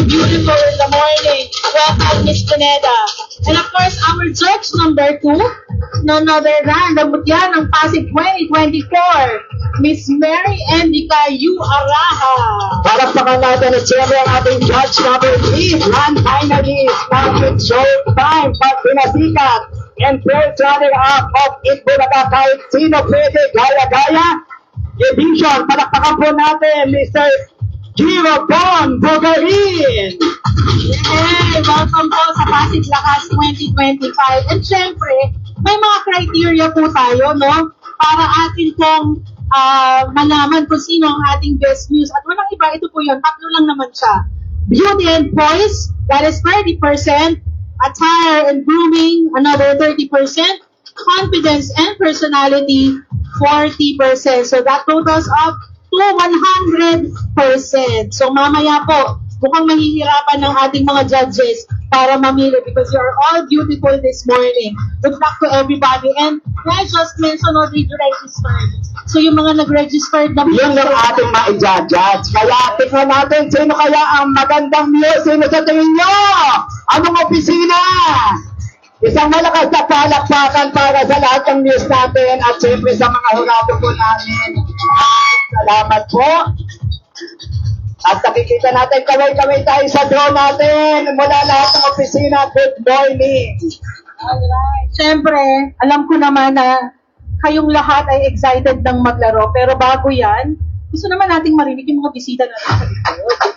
beautiful in the morning. Welcome, Miss Pineda. And of course, our judge number 2, none other than the Mutya ng Pasig 2024, Miss Mary Endica U. Araha. Palakpakan natin at siyempre ang ating judge number 3, grand finalist ng Showtime pag pinasikat and first runner up of Itbulaga kahit sino pwede gaya-gaya edition. Palakpakan po natin Mr. Giro Bon Bogarin. Hey, welcome po sa Pasig Lakas 2025. And syempre, may mga criteria po tayo, no? Para atin pong malaman kung sino ang ating best news. At walang iba, ito po yun. Tatlo lang naman siya. Beauty and poise, that is 30%. Attire and grooming, another 30%. Confidence and personality, 40%. So that totals up to 100%. So mamaya po, mukhang mahihirapan ng ating mga judges para mamili because you are all beautiful this morning. Good luck to everybody. And I just mentioned already registered. So yung mga nag-registered na Yun yung ating ma-judge. Kaya tingnan natin sino kaya ang magandang news. Sino sa tingin nyo? Anong opisina? Isang malakas na palakpakan para sa lahat ng news natin at siyempre sa mga hurado po namin. Salamat po. At nakikita natin, kaway-kaway tayo sa draw natin mula lahat ng opisina. Good morning. Alright. Siyempre, alam ko naman na kayong lahat ay excited ng maglaro. Pero bago yan, gusto naman nating marinig yung mga bisita natin sa likod.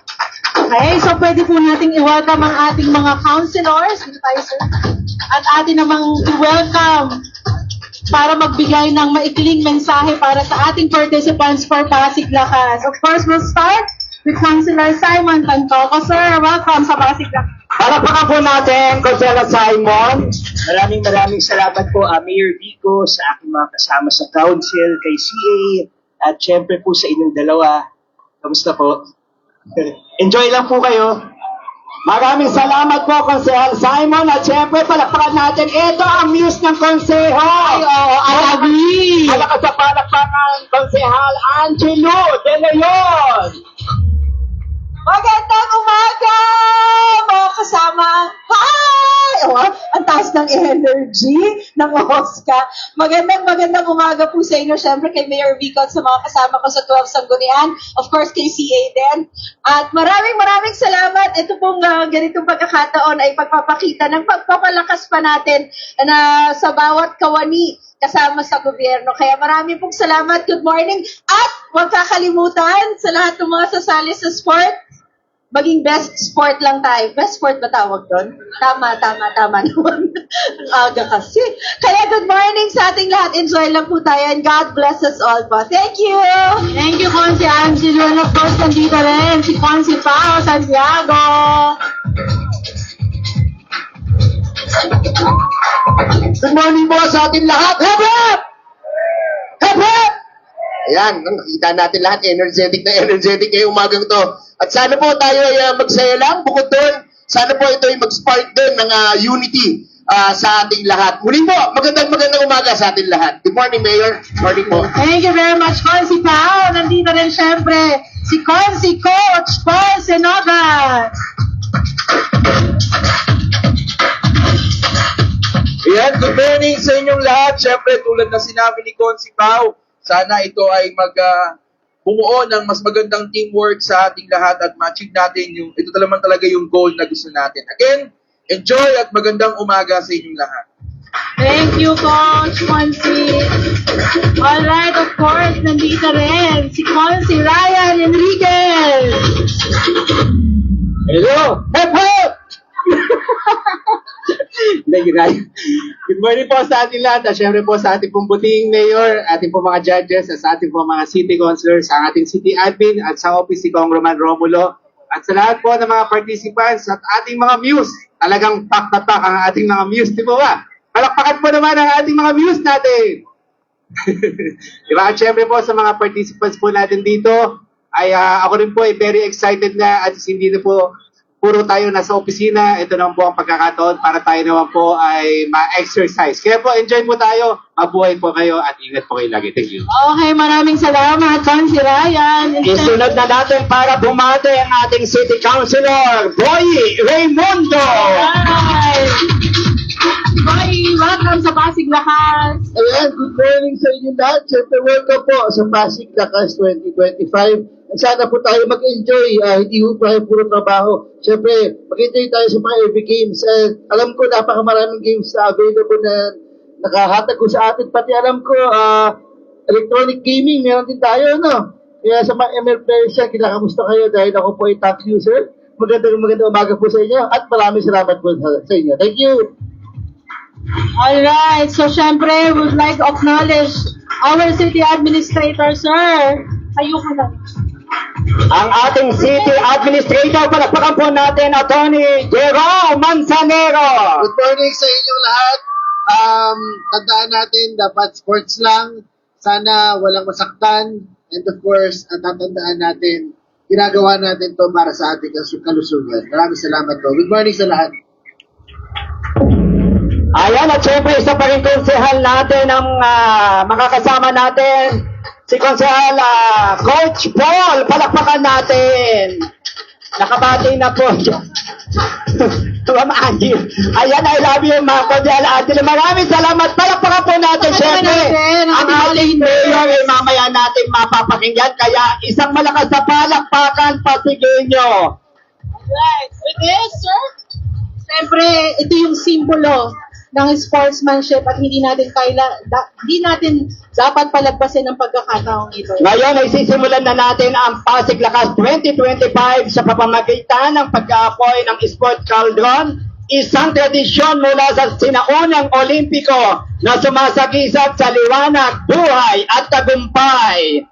Okay, so pwede po nating i-welcome ang ating mga counselors. Dito tayo, sir. At atin namang i-welcome para magbigay ng maikling mensahe para sa ating participants for Pasig Lakas. Of course, we'll start with Councilor Simon Tantoco. Sir, welcome sa Pasig Lakas. Palakpakan po natin, Councilor Simon. Maraming salamat po, Mayor Vico, sa aking mga kasama sa council, kay CA, at syempre po sa inyong dalawa. Kamusta po? Enjoy lang po kayo. Maraming salamat po, Councilor Simon. At syempre, palakpakan natin. Ito ang news ng Konseho. Ay, oo, I agree. Malakas sa palakpakan, Konsehal Angelo De Leon. Magandang umaga, mga kasama. Hi! Oh, ang taas ng energy ng Oscar. Magandang umaga po sa inyo. Siyempre kay Mayor Vico at sa mga kasama ko sa 12 Sanggunian. Of course, kay CA din. At maraming salamat. Ito pong ganitong pagkakataon ay pagpapakita ng pagpapalakas pa natin na sa bawat kawani kasama sa gobyerno. Kaya maraming pong salamat. Good morning. At huwag kakalimutan sa lahat ng mga sasali sa sport, maging best sport lang tayo. Best sport ba tawag doon? Tama naman. Ang aga kasi. Kaya good morning sa ating lahat. Enjoy lang po tayo and God bless us all po. Thank you! Thank you, Consi Angelo. And of course, nandito rin si Consi Pao Santiago. Good morning po sa ating lahat. Hep, hep! Hep, hep! Ayan, nakita natin lahat, energetic ngayong umagang to. At sana po tayo ay magsaya lang, bukod doon, sana po ito ay mag-spark din ng unity sa ating lahat. Muli po, magandang umaga sa ating lahat. Good morning, Mayor. Morning po. Thank you very much, Consi Pao. Nandito rin syempre si Consi Coach Paul Senogas. Ayan, good morning sa inyong lahat. Siyempre, tulad na sinabi ni Consi Pao, sana ito ay bumuo ng mas magandang teamwork sa ating lahat at ma-achieve natin ito naman talaga yung goal na gusto natin. Again, enjoy at magandang umaga sa inyong lahat. Thank you, Coach Consi. Alright, of course, nandito rin si Consi Ryan Enriquez. Hello! Hep, hep! Good morning po sa ating lahat. At syempre po sa ating pong buting mayor, ating pong mga judges, at sa ating pong mga city councilors, sa ating city admin, at sa office ni Kong Roman Romulo, at sa lahat po ng mga participants at ating mga muse. Talagang pack na pack ang ating mga muse, di ba ba? Palakpakan po naman ang ating mga muse natin. Diba? At syempre po sa mga participants po natin dito, ay ako rin po ay very excited na at hindi na po puro tayo nasa opisina, ito naman po ang pagkakataon para tayo naman po ay ma-exercise. Kaya po, enjoy po tayo, mabuhay po kayo at ingat po kayo lagi. Thank you. Okay, maraming salamat, Consi Ryan. Isunod na natin para bumati ang ating City Councilor, Boy Raimundo! Alright. Boy, welcome sa Pasig Lakas. Ayan, good morning sa inyo lahat. Siyempre, welcome po sa Pasig Lakas 2025. At sana po tayo mag-enjoy, hindi po tayo puro trabaho. Siyempre, mag-enjoy tayo sa mga every games. Alam ko, napakamaraming games na available na nakahatag ko sa atin. Pati alam ko, electronic gaming, meron din tayo, no? Kaya sa mga ML players yan, kinakamusta kayo dahil ako po ay top user. Magandang umaga po sa inyo at maraming salamat po sa inyo. Thank you! Alright, so syempre, would like to acknowledge our city administrator, sir. Ayoko na. Ang ating City Administrator, palakpakan po natin, Attorney Jerome Manzanero! Good morning sa inyong lahat. Tandaan natin, dapat sports lang. Sana walang masaktan. And of course, tatandaan natin, ginagawa natin to para sa ating kalusugan. Maraming salamat po. Good morning sa lahat. Ayan, at syempre, isa pa rin konsehal natin ang makakasama natin, si Konsehal Coach Paul. Palakpakan natin. Nakabati na po. Ma'am Angel. Ayan, I love you, Ma'am Konsehal Angel. Maraming salamat. Palakpakan po natin, syempre. Ang ating mayor ay mamaya natin mapapakinggan. Kaya isang malakas na palakpakan, Pasigueño. Alright, with this, sir, syempre, ito yung simbolo ng sportsmanship at hindi natin dapat palagpasin ang pagkakataong ito. Ngayon ay sisimulan na natin ang Pasig Lakas 2025 sa pamamagitan ng pag-aapoy ng Sport Cauldron, isang tradisyon mula sa sinaunang Olimpiko na sumasagisag sa liwanag, buhay at tagumpay.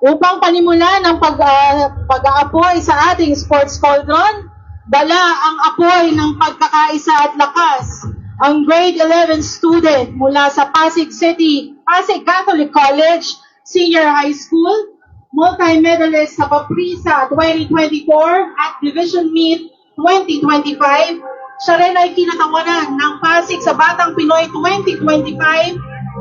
Upang panimulan ang pag-aapoy sa ating Sports Cauldron, dala ang apoy ng pagkakaisa at lakas. Ang grade 11 student mula sa Pasig City, Pasig Catholic College, Senior High School, multi-medalist sa Paprisa 2024 at Division Meet 2025. Siya rin ay kinatawanan ng Pasig sa Batang Pinoy 2025,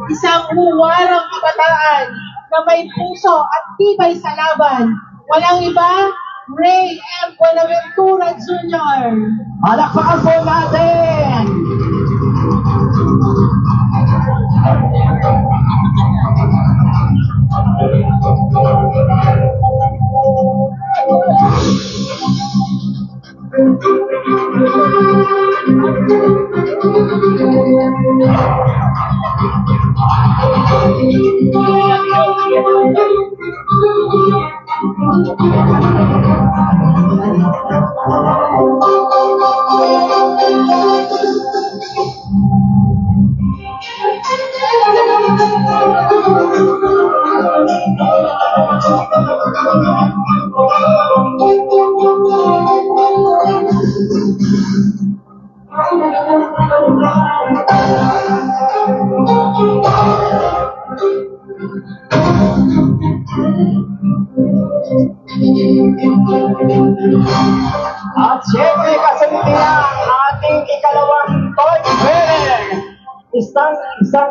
isang uwarang kabataan na may puso at tibay sa laban. Walang iba, Ray M. Buenaventura Jr. Palakpakan po natin! At syempre, kasunod ang ating ikalawang toy winner. Isang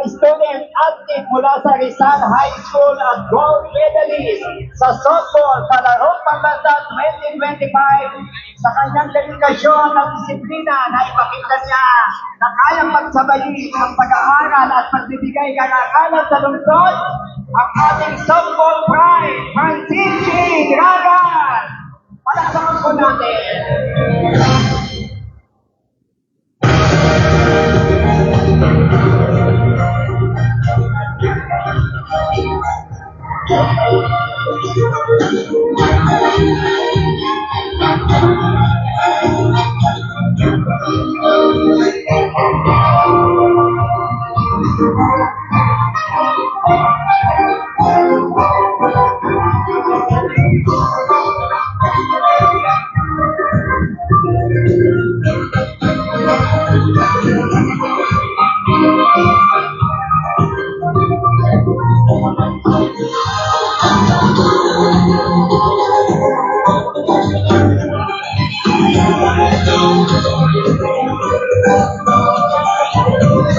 student athlete mula sa Rizal High School at gold medalist sa softball sa larong pambansa 2025 sa kanyang dedikasyon at disiplina na ipakita niya na kayang magsabayin ang pag-aaral at pagbibigay kalakalan sa lungsod ang ating softball pride, Francisci Dragan. Palakpakan po natin.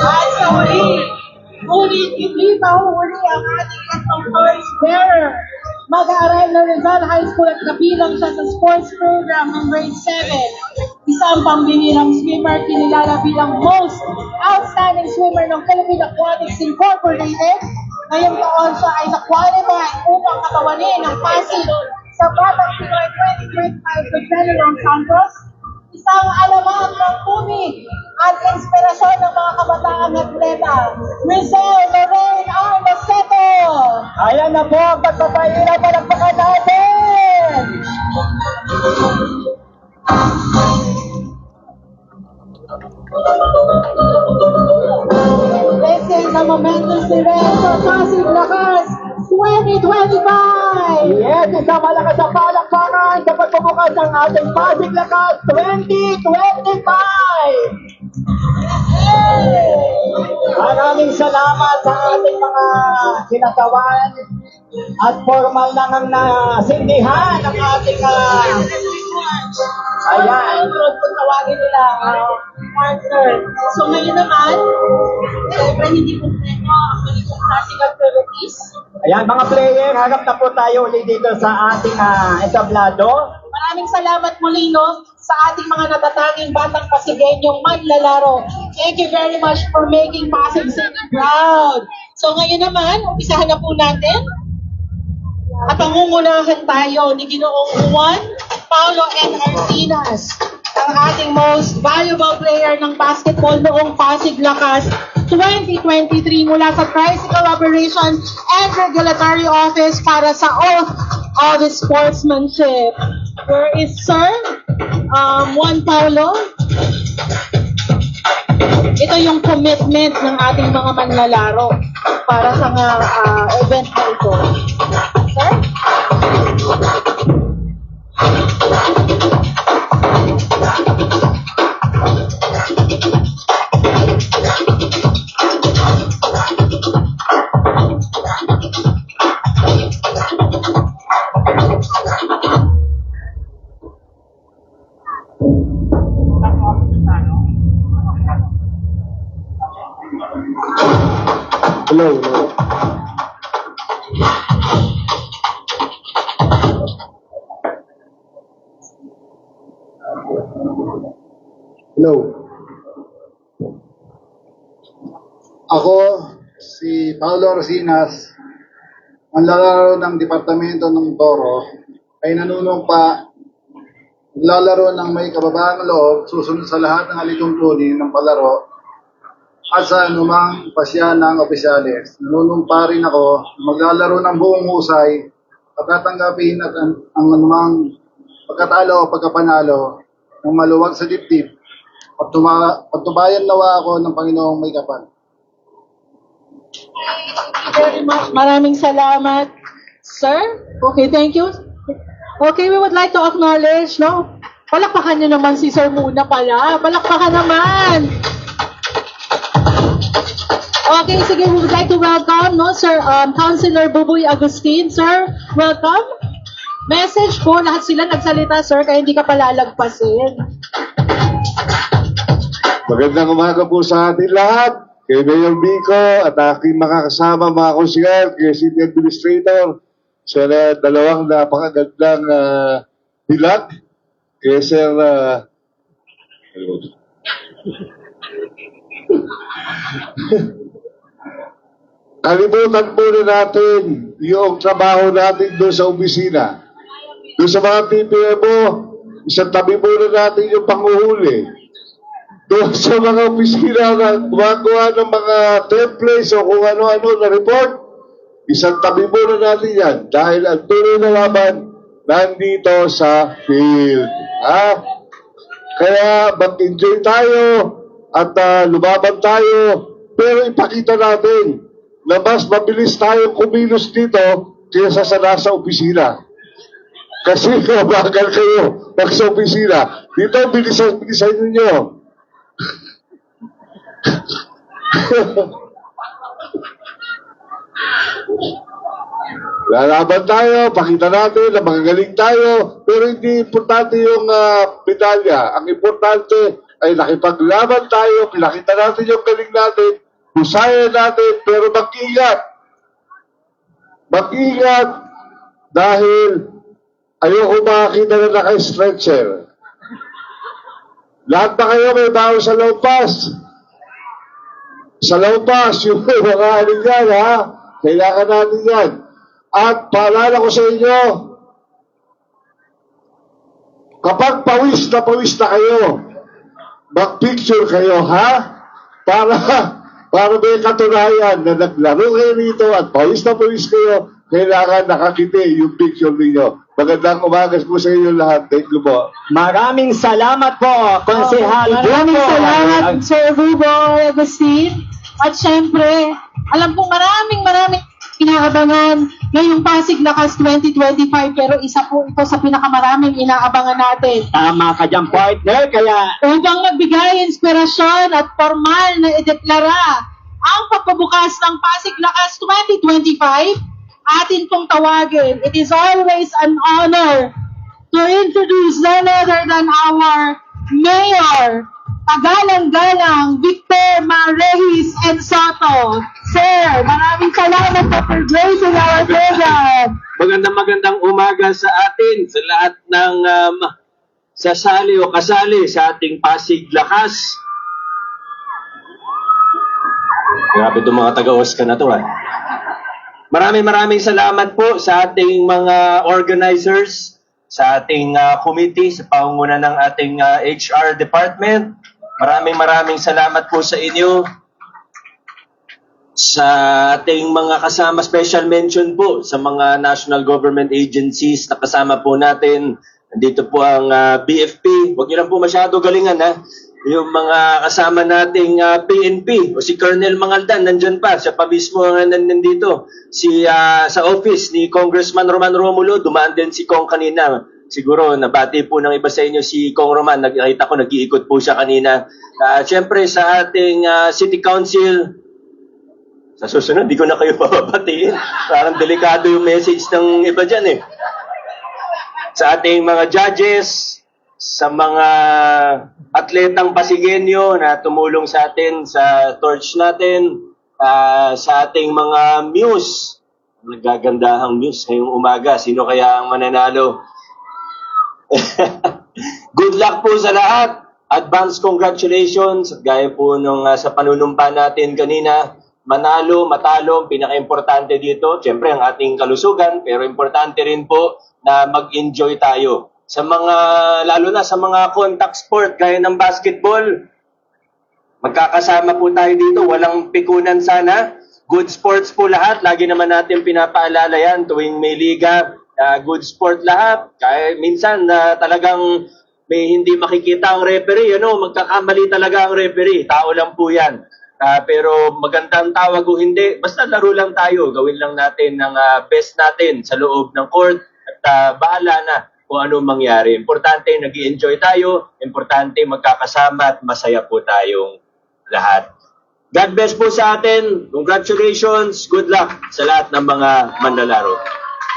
At sa huli, hindi mahuhuli ang ating tatlong torch bearer. Mag-aaral na Rizal High School at kabilang siya sa sports program ng grade 7. Isang pambihirang swimmer, kinilala bilang most outstanding swimmer ng Philippine Aquatics Incorporated. Ngayong taon siya ay na-qualify upang katawanin ng Pasig sa Batang Pinoy 2025 sa General Santos. Isang alamat ng tubig at inspirasyon ng mga kabataang atleta. Rizal Lorraine Armaceto! Ayan na po ang pagpapahirap, palakpakan natin! This is a momentous event for Pasig Lakas 2025! Yes, isang malakas na palakpakan sa pagbubukas ng ating Pasig Lakas 2025! Maraming salamat sa ating mga sinatawan at formal na ng nasindihan ng ating ayan. Kung tawagin nila, partner. So ngayon naman, siyempre hindi kompleto ang ganitong klaseng activities. Ayan mga player, harap na po tayo ulit dito sa ating entablado. Maraming salamat muli, no, sa ating mga natatanging batang Pasigueñong manlalaro. Thank you very much for making Pasig City proud. So ngayon naman, umpisahan na po natin. At pangungunahan tayo ni Ginoong Juan Paulo N. Artinas, ang ating most valuable player ng basketball noong Pasig Lakas 2023 mula sa Tricycle Operation and Regulatory Office para sa Oath of Sportsmanship. Where is Sir Juan Paulo? Ito yung commitment ng ating mga manlalaro para sa event na ito. Sir? Hello. Hello. Ako, si Paulo Rosinas, ang lalaro ng Departamento ng Toro, ay nanunumpa, lalaro ng may kababaang loob, susunod sa lahat ng alituntunin ng palaro, at sa anumang pasya ng opisyales. Nanunumpa rin ako, maglalaro ng buong husay, at tatanggapin at ang anumang pagkatalo o pagkapanalo ng maluwag sa dibdib, at pagtubayan nawa ako ng Panginoong may kapal. Very much. Maraming salamat, sir. Okay, thank you. Okay, we would like to acknowledge, no? Palakpakan nyo naman si sir muna pala. Palakpakan naman. Okay, sige, we would like to welcome, no, Sir Councilor Buboy Agustin. Sir, welcome. Message po, lahat sila nagsalita, sir, kaya hindi ka palalagpasin. Magandang umaga po sa atin lahat. Kay Mayor Vico at aking makakasama mga konsyel, kay City Administrator, sa dalawang napakagandang bilag. Kay Sir... Kalimutan muna natin yung trabaho natin doon sa opisina. Doon sa mga PPMO, isang tabi muna natin yung panguhuli. Doon sa mga opisina na gumagawa ng mga templates o kung ano-ano na report, isang tabi muna natin yan dahil ang tunay na laban nandito sa field. Ha? Kaya mag-enjoy tayo at lumaban tayo, pero ipakita natin na mas mabilis tayong kumilos dito kaysa sa nasa opisina. Kasi kabagal kayo sa opisina. Dito, bilisan ninyo. Lalaban tayo, pakita natin na magagaling tayo, pero hindi importante yung medalya. Ang importante ay nakipaglaban tayo, pinakita natin yung galing natin, husaya natin, pero mag-ingat. Mag-ingat dahil ayoko makakita na naka-stretcher. Lahat na kayo may baon sa lompas. Sa lompas, yung mga alin yan, ha? Kailangan natin yan. At paalala ko sa inyo, kapag pawis na kayo, mag-picture kayo, ha? Para may katunayan na naglaro kayo rito at pawis na pawis kayo, kailangan nakakiti yung picture ninyo. Magandang umagas po sa inyo lahat. Thank you po. Maraming salamat po, Konsehal. Maraming Buko. salamat, Sir Rubo Agustin. At syempre, alam kong maraming inaabangan ngayong Pasig Lakas 2025, pero isa po ito sa pinakamaraming inaabangan natin. Tama ka dyan, partner. Kaya Upang magbigay inspirasyon at formal na ideklara ang pagpabukas ng Pasig Lakas 2025, atin pong tawagin. It is always an honor to introduce none other than our Mayor, Tagalang-galang Victor Marrehis and Soto. Sir, maraming salamat po for gracing our program. Magandang umaga sa atin, sa lahat ng sasali o kasali sa ating Pasig Lakas. Grabe itong mga taga-Oscar na to, ha. Maraming salamat po sa ating mga organizers, sa ating committee, sa pangunguna ng ating HR department. Maraming salamat po sa inyo. Sa ating mga kasama, special mention po sa mga national government agencies na kasama po natin. Nandito po ang BFP. Huwag niyo lang po masyado galingan, ha. Yung mga kasama nating PNP o si Colonel Mangaldan, nandyan pa. Siya pa mismo ang nandito. Sa office ni Congressman Roman Romulo, dumaan din si Kong kanina. Siguro, nabati po ng iba sa inyo si Kong Roman. Nakita ko, nag-iikot po siya kanina. Siyempre, sa ating City Council, sa susunod, di ko na kayo papabatiin. Parang delikado yung message ng iba dyan, eh. Sa ating mga judges, sa mga atletang Pasigueño na tumulong sa atin sa torch natin, sa ating mga muse, nagagandahang muse ngayong umaga. Sino kaya ang mananalo? Good luck po sa lahat. Advance congratulations. Gaya po nung sa panunumpa natin kanina, manalo, matalo, pinaka-importante dito, siyempre ang ating kalusugan, pero importante rin po na mag-enjoy tayo. Sa mga, lalo na sa mga contact sport, gaya ng basketball, magkakasama po tayo dito, walang pikunan sana. Good sports po lahat, lagi naman natin pinapaalala yan tuwing may liga, good sport lahat. Kaya minsan talagang may hindi makikita ang referee, magkakamali talaga ang referee, tao lang po yan. Pero magandang tawag o hindi, basta laro lang tayo, gawin lang natin ng best natin sa loob ng court at bahala na kung ano mangyari. Importante, nag-i-enjoy tayo, importante magkakasama at masaya po tayong lahat. God bless po sa atin, congratulations, good luck sa lahat ng mga manlalaro.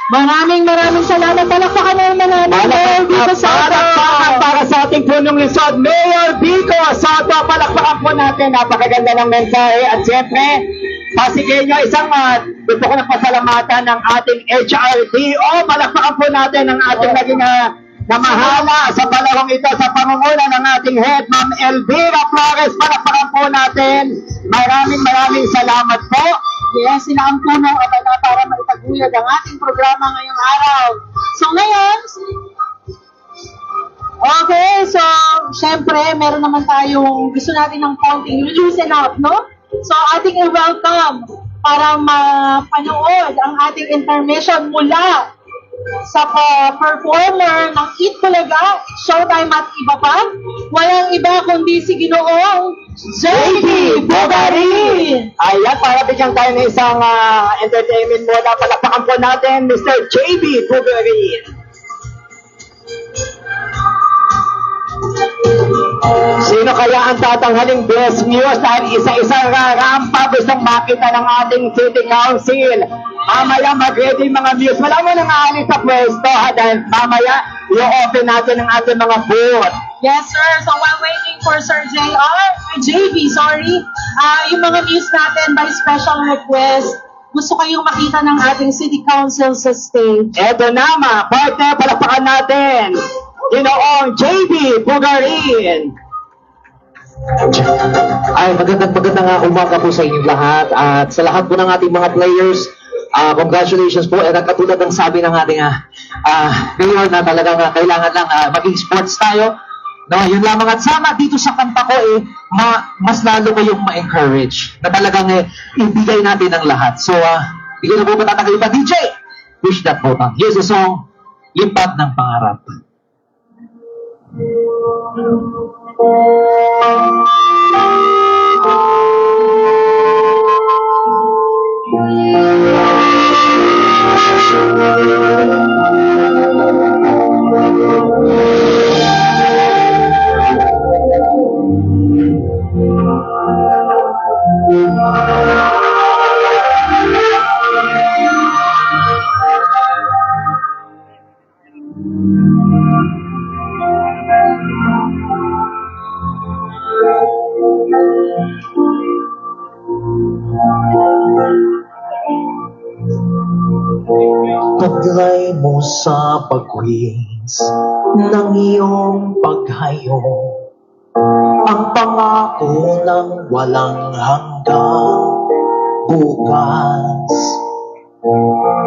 Maraming salamat. Palakpakan na naman natin dito sa palakpakan para sa ating punong lisod, Mayor Vico Soto. Palakpakan po natin, napakaganda ng mensahe. At siyempre, Pasigueño, isang gusto ko na pasalamatan ng ating HRDO. Palakpakan po natin ang ating naging namahala sa panahong ito sa pangunguna ng ating head, Ma'am Elvira Flores. Palakpakan po natin. Maraming salamat po. Yes, sinaampuno at para maitaguyod ang ating programa ngayong araw. So ngayon, okay, so syempre meron naman tayong gusto natin ng counting, loosen up, no? So ating i-welcome para mapanood ang ating intermission mula sa performer ng Eat Bulaga, Showtime at iba pa. Walang iba kundi si Ginoong JB Bugarin. Ayan, para bigyan tayo ng isang entertainment muna. Palakpakan po natin, Mr. JB Bugarin. Sino kaya ang tatanghaling best news dahil isa-isang rampa gustong makita ng ating City Council? Mamaya mag-ready mga news. Wala mo nang aalis sa pwesto, ha? Dahil mamaya i-open natin ang ating mga booth. Yes, sir. So while waiting for Sir JB, yung mga news natin by special request, gusto kayong makita ng ating City Council sa stage. Eto na mga partner, palakpakan natin. Ginoong JB Bugarin. Ay, magandang umaga po sa inyong lahat at sa lahat po ng ating mga players. Congratulations po. At katulad ng sabi ng ating mayor na talagang kailangan lang maging sports tayo. No, yun lamang at sana dito sa kanta ko mas lalo kayong ma-encourage na talagang ibigay natin ang lahat. So, hindi ko na po matatagal pa. DJ, push that button. Here's the song, Limpad ng Pangarap. Taglay mo sa pagwis ng iyong paghayo, ang pangako ng walang hanggang bukas.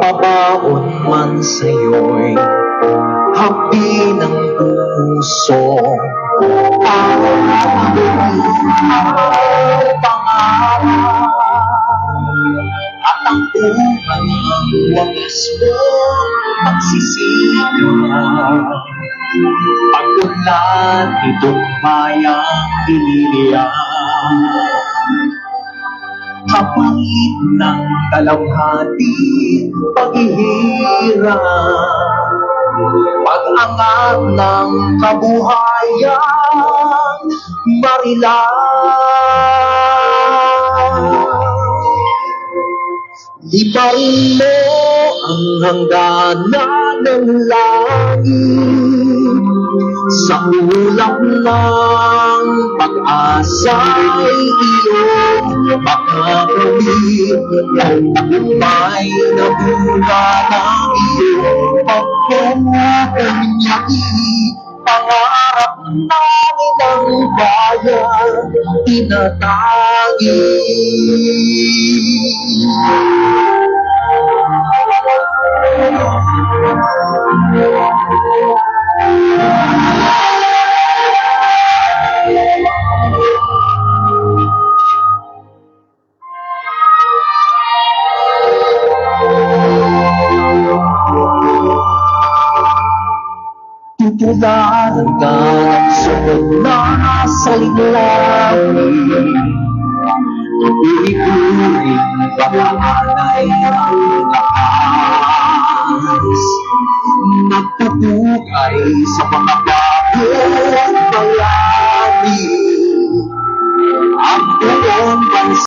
Pabaon man sa'yo'y hapdi ng puso, ang pangarap at ang unang wagas mo magsisigaw. Pag-ulan itong bayang iniliyan, kapalit ng dalawhati paghihirap, pag-angat ng kabuhayan marilang. Ibarin mo ang hangganan ng langit, sa ulap ng pag-asa'y iyong makakawin, ang tagumpay na bunga ng iyong pagpupunyagi. Pangarap namin ang bayan, tinatagi. Tutularan ka ng sunod na sa liglamin, tutuloy-tuloy pag-aanay ang